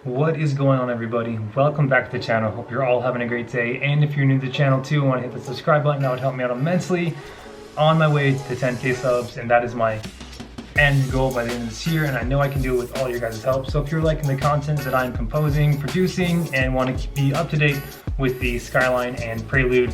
What is going on, everybody? Welcome back to the channel. Hope you're all having a great day. And if you're new to the channel too, want to hit the subscribe button. That would help me out immensely on my way to 10K subs, and that is my end goal by the end of this year, and I know I can do it with all your guys' help. So if you're liking the content that I'm composing, producing, and want to be up to date with the Skyline and Prelude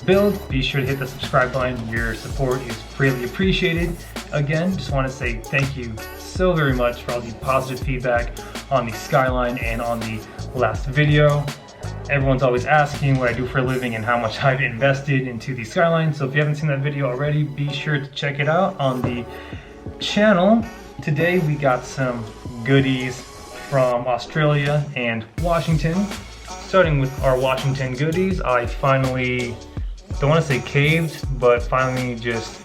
build, be sure to hit the subscribe button. Your support is greatly appreciated. Again, just want to say thank you so very much for all the positive feedback on the Skyline and on the last video. Everyone's always asking what I do for a living and how much I've invested into the Skyline. So if you haven't seen that video already, be sure to check it out on the channel. Today we got some goodies from Australia and Washington. Starting with our Washington goodies, I finally, don't want to say caved, but finally just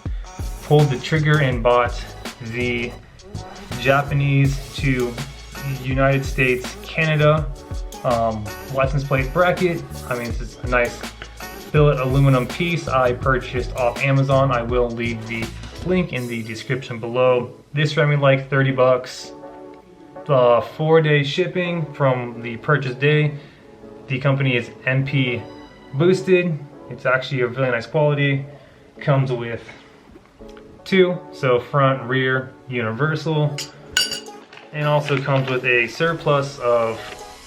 pulled the trigger and bought the Japanese to United States, Canada license plate bracket. I mean, this is a nice billet aluminum piece I purchased off Amazon. I will leave the link in the description below. This ran me like 30 bucks. 4-day shipping from the purchase day. The company is MP boosted. It's actually a really nice quality. Comes with two, so front, rear, universal, and also comes with a surplus of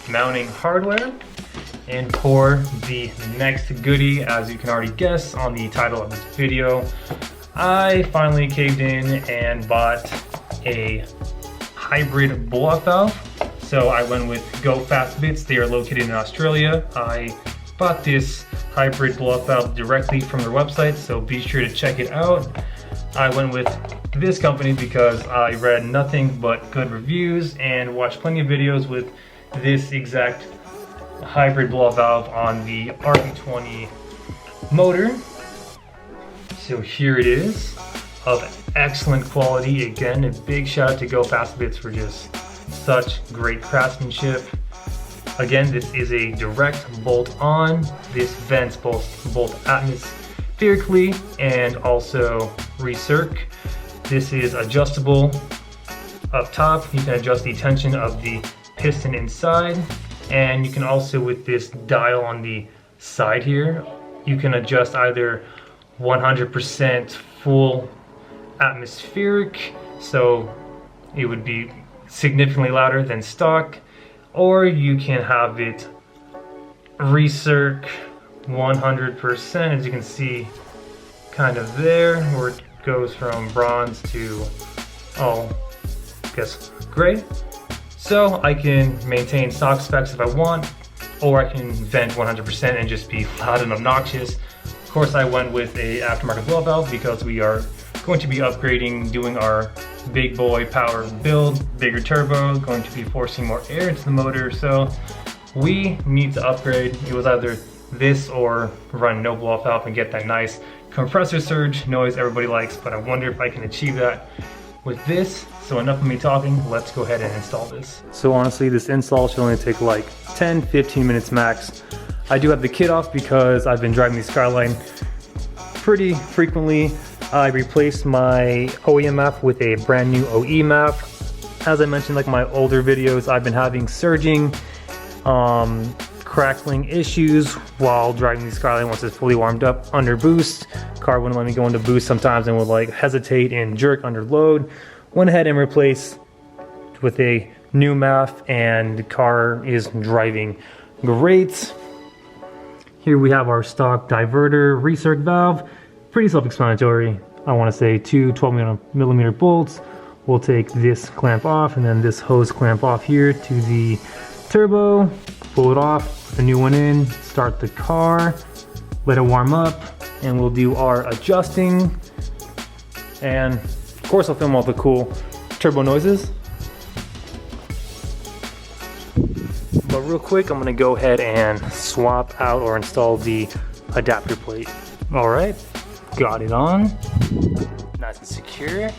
mounting hardware. And for the next goodie, as you can already guess on the title of this video, I finally caved in and bought a hybrid blow-off valve. So I went with Go Fast Bits. They are located in Australia. I bought this hybrid blow-off valve directly from their website, so be sure to check it out. I went with this company because I read nothing but good reviews and watched plenty of videos with this exact hybrid blow-off valve on the RB20 motor. So here it is, of excellent quality. Again, a big shout out to Go Fast Bits for just such great craftsmanship. Again, this is a direct bolt on. This vents both atmospherically and also recirc. This is adjustable up top. You can adjust the tension of the piston inside, and you can also, with this dial on the side here, you can adjust either 100% full atmospheric, so it would be significantly louder than stock, or you can have it recirc 100%, as you can see kind of there, where it goes from bronze to, I guess, gray. So I can maintain stock specs if I want, or I can vent 100% and just be loud and obnoxious. Of course, I went with a aftermarket blow valve because we are going to be upgrading, doing our big boy power build, bigger turbo, going to be forcing more air into the motor, so we need to upgrade. It was either this or run no blow valve and get that nice compressor surge noise everybody likes, but I wonder if I can achieve that with this. So enough of me talking, let's go ahead and install this. So honestly, this install should only take like 10-15 minutes max. I do have the kit off because I've been driving the Skyline pretty frequently. I replaced my OEM map with a brand new OE map. As I mentioned, like my older videos, I've been having surging, crackling issues while driving the Skyline once it's fully warmed up under boost. Car wouldn't let me go into boost sometimes and would like hesitate and jerk under load. Went ahead and replaced with a new MAF, and the car is driving great. Here we have our stock diverter recirc valve. Pretty self-explanatory. I want to say two 12mm bolts. We'll take this clamp off and then this hose clamp off here to the turbo. Pull it off, put the new one in, start the car, let it warm up, and we'll do our adjusting. And of course I'll film all the cool turbo noises. But real quick, I'm gonna go ahead and swap out or install the adapter plate. All right, got it on, nice and secure.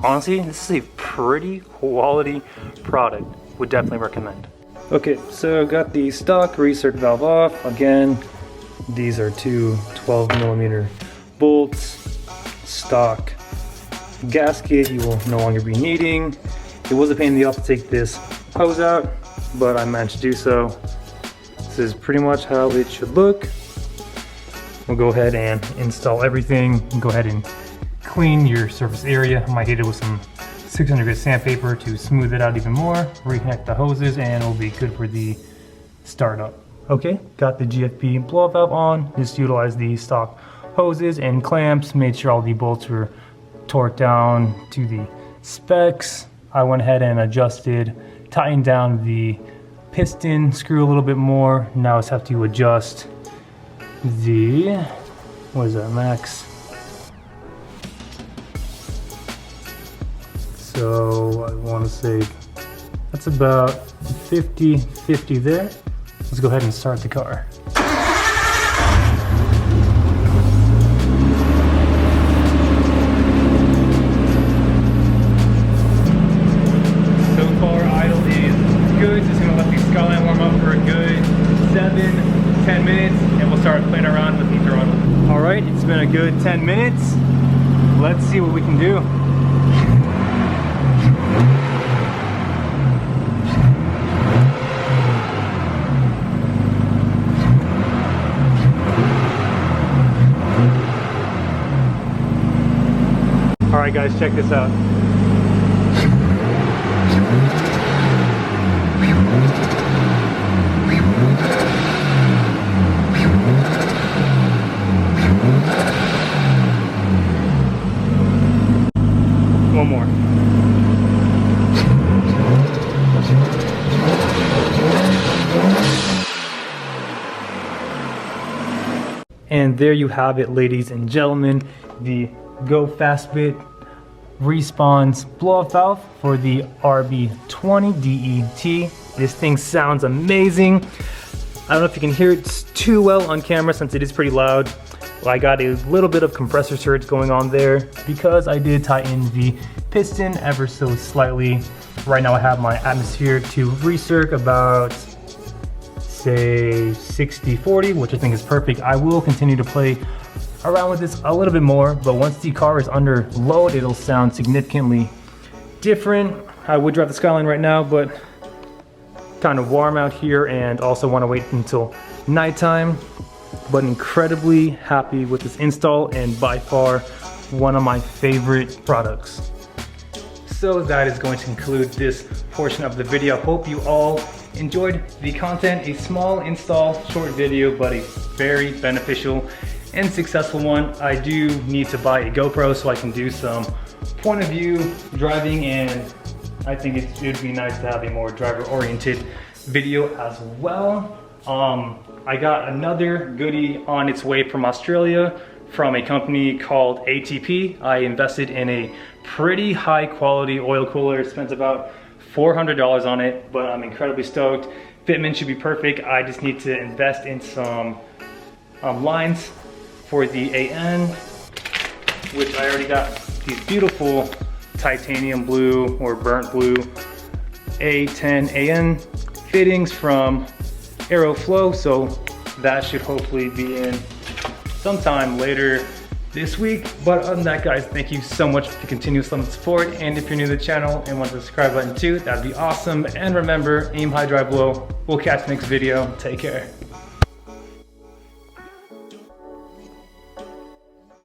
Honestly, this is a pretty quality product, would definitely recommend. Okay, so I've got the stock recirc valve off. Again, these are two 12mm bolts, stock gasket you will no longer be needing. It was a pain in the ass to take this hose out. but I managed to do so. This is pretty much how it should look. We'll go ahead and install everything. Go ahead and clean your surface area. I might hit it with some 600 grit sandpaper to smooth it out even more. Reconnect the hoses and it'll be good for the startup. Okay, got the GFB blow-off valve on. Just utilize the stock hoses and clamps. Made sure all the bolts were torqued down to the specs. I went ahead and tightened down the piston screw a little bit more. Now I just have to adjust the, what is that, max? So I want to say that's about 50 there. Let's go ahead and start the car. So far idle is good. Just gonna let the Skyline warm up for a good 7-10 minutes and we'll start playing around with the throttle. All right, it's been a good 10 minutes. Let's see what we can do. All right guys, check this out. One more. And there you have it, ladies and gentlemen, the Go Fast Bits Respons blow-off valve for the RB20 DET. This thing sounds amazing. I don't know if you can hear it too well on camera since it is pretty loud. I got a little bit of compressor surge going on there because I did tighten the piston ever so slightly. Right now I have my atmosphere to recirc about, say, 60-40, which I think is perfect. I will continue to play around with this a little bit more, but once the car is under load, it'll sound significantly different. I would drive the Skyline right now, but kind of warm out here and also want to wait until nighttime. But incredibly happy with this install and by far one of my favorite products. So that is going to conclude this portion of the video. Hope you all enjoyed the content. A small install, short video, but a very beneficial and successful one. I do need to buy a GoPro so I can do some point of view driving, and I think it would be nice to have a more driver oriented video as well. I got another goodie on its way from Australia from a company called ATP. I invested in a pretty high quality oil cooler. Spent about $400 on it, but I'm incredibly stoked. Fitment should be perfect. I just need to invest in some lines for the AN, which I already got these beautiful titanium blue or burnt blue A10 AN fittings from Aeroflow, so that should hopefully be in sometime later this week. But other than that, guys, thank you so much for the continuous support, and if you're new to the channel and want the subscribe button too, that'd be awesome. And remember, aim high, drive low. We'll catch you next video. Take care.